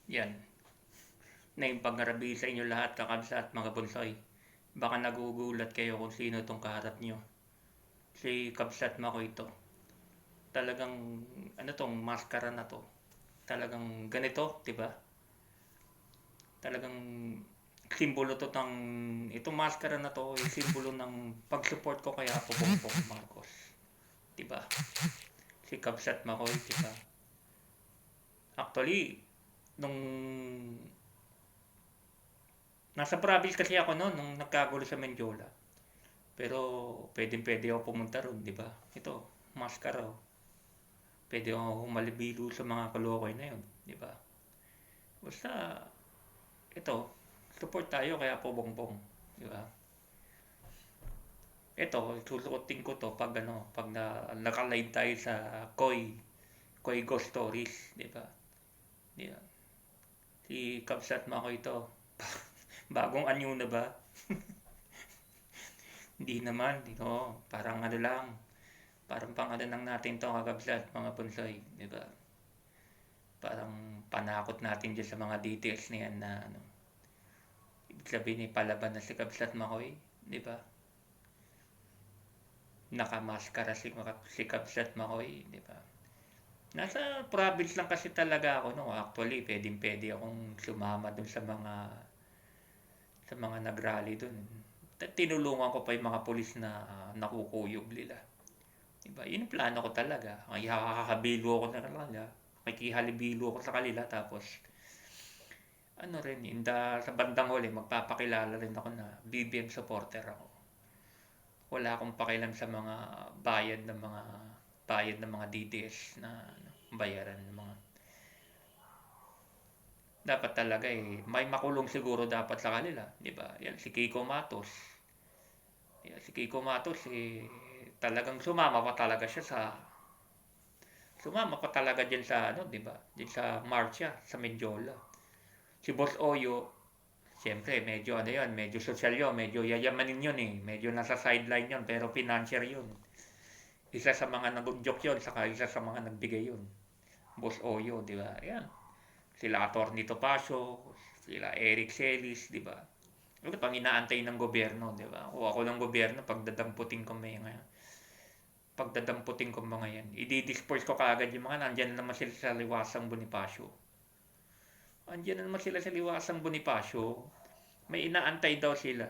Yan. Na yung pag-ngarabi sa inyo lahat, kakabsat, mga bunsoy. Baka nagugulat kayo kung sino tong kaharap nyo. Si Kabsat Mako ito. Talagang, ano tong maskara na to. Talagang ganito, di ba? Talagang simbolo to ng, itong maskara na to, ay simbolo ng pag-support ko kay Apo Bongbong Marcos. Di ba? Si Kabsat Makoy, di ba? Actually, nung nasa province kasi ako noon nung nagkagulo sa Mendiola. Pero pwedeng-pwede ako pumunta ron, di ba? Ito, maskara. Oh. Pwede ako humalibilo sa mga kalokoy na yun, di ba? Basta, ito, support tayo kaya po bongbong, di ba? Ito, susuotin ko to pag ano, pag naka-live tayo sa Koi Ghost Stories, di ba? Di ba? Si Kabsat Mako ito. Bagong anyo na ba? Hindi naman, parang ano lang, parang pang ano lang natin to kakabsat mga punsoy, di ba? Parang panakot natin dyan sa mga details na yan na ano, ibig sabihin ni palaban na si Kabsat Makoy, di ba? Nakamaskara si Kabsat Makoy, di ba? Nasa province lang kasi talaga ako no. Actually, pwedeng-pwede akong sumama dun sa mga nagrally dun. Tinulungan ko pa yung mga pulis na nakukuyog nila. Diba? Yun yung plano ko talaga. Ay, hakakabilo ko na kanila. Makikihalibilo ko sa kanila. Tapos, ano rin, sa bandang huli, magpapakilala rin ako na BBM supporter ako. Wala akong pakialam sa mga bayad ng mga DDS na ano, bayaran ng mga dapat talaga may makulong siguro dapat sa kanila, di ba? Yan si Kiko Matos. Yan, si Kiko Matos talagang sumama pa talaga diyan sa ano, di ba? Diyan sa marcha sa Menjola. Si Boss Oyo, siyempre medyo ano 'yon, medyo sosyal 'yon, medyo yayamanin 'yon eh. Medyo nasa sideline 'yon, pero financier 'yon. Isa sa mga nag-joke 'yon, saka isa sa mga nagbigay 'yon. Boss Oyo, di ba? Yan. Sila Atty. Topacio, sila Eric Celis, di ba? Ito pang inaantay ng gobyerno, di ba? Kung ako ng gobyerno, pagdadamputin ko mga yan. I-disperse ko kaagad yung mga nandyan naman sila sa liwasang Bonifacio. Andyan naman sila sa liwasang Bonifacio. May inaantay daw sila.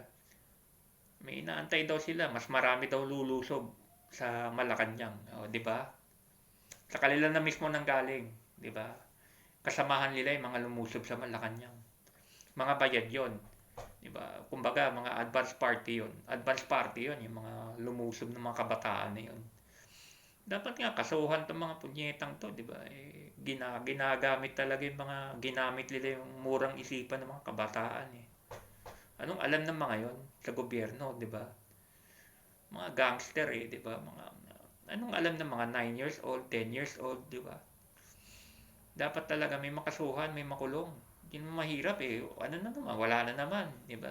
Mas marami daw lulusob sa Malacanang. O, di ba? Sa kanila na mismo nang galing, di ba? Kasamahan nila yung mga lumusob sa Malacanang. Mga bayad yon, di ba? Kumbaga, mga advance party yon. Advance party yon, yung mga lumusob ng mga kabataan na yon. Dapat nga kasuhan tong mga punyetang to, di ba? Ginagamit talaga yung mga ginamit nila yung murang isipan ng mga kabataan eh. Anong alam ng mga yon sa gobyerno, di ba? Mga gangster eh, di ba? Anong alam ng mga 9 years old, 10 years old, di ba? Dapat talaga may makasuhan, may makulong. Yun mahirap eh. Ano na naman, wala na naman, di ba?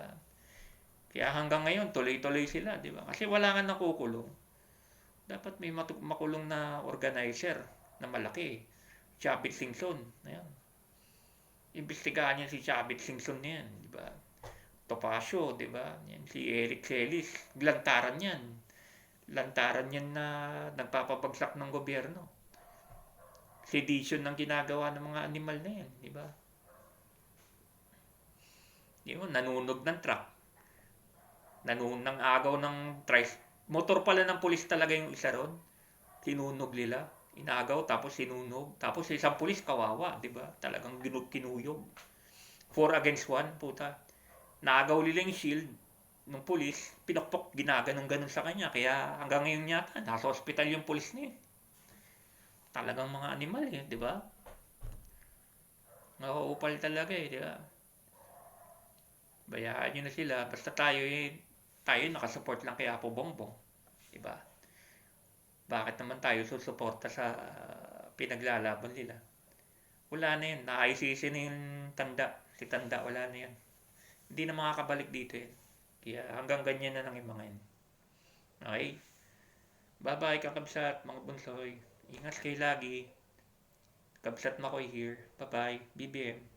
Kaya hanggang ngayon, tuloy-tuloy sila, di ba? Kasi wala nga nakukulong. Dapat may makulong na organizer na malaki. Chavit Singson, ayan. Imbestigahan niya si Chavit Singson na yan, di ba? Topacio, di ba? Yan, si Eric Celis, lantaran yan. Lantaran yan na nagpapabagsak ng gobyerno. Sedition ng ginagawa ng mga animal na yan, di ba? Yun, nanunog ng truck. Nanunog ng agaw ng motor pala ng pulis talaga yung isa ron. Sinunog nila. Inagaw, tapos sinunog. Tapos isang pulis kawawa, di ba? Talagang kinuyog. 4 against 1, puta. Naagaw nila yung shield ng pulis. Pinakpok, ginaganong-ganon sa kanya. Kaya hanggang ngayon yata, nasa hospital yung pulis niya. Talagang mga animal eh, di ba? Nakakaupal talaga eh, di ba? Bayaan nyo na sila. Basta tayo nakasupport lang kay Apo Bongbong. Diba? Bakit naman tayo susuporta sa pinaglalaban nila? Wala na yan. Na-ICC na yung tanda. Si tanda, wala na yan. Hindi na makakabalik dito yan. Kaya hanggang ganyan na lang yung mga yan. Okay? Bye-bye, kakabsat, mga bunsoy. Ingat kayo lagi. Kabsat Makoy here. Bye-bye. BBM.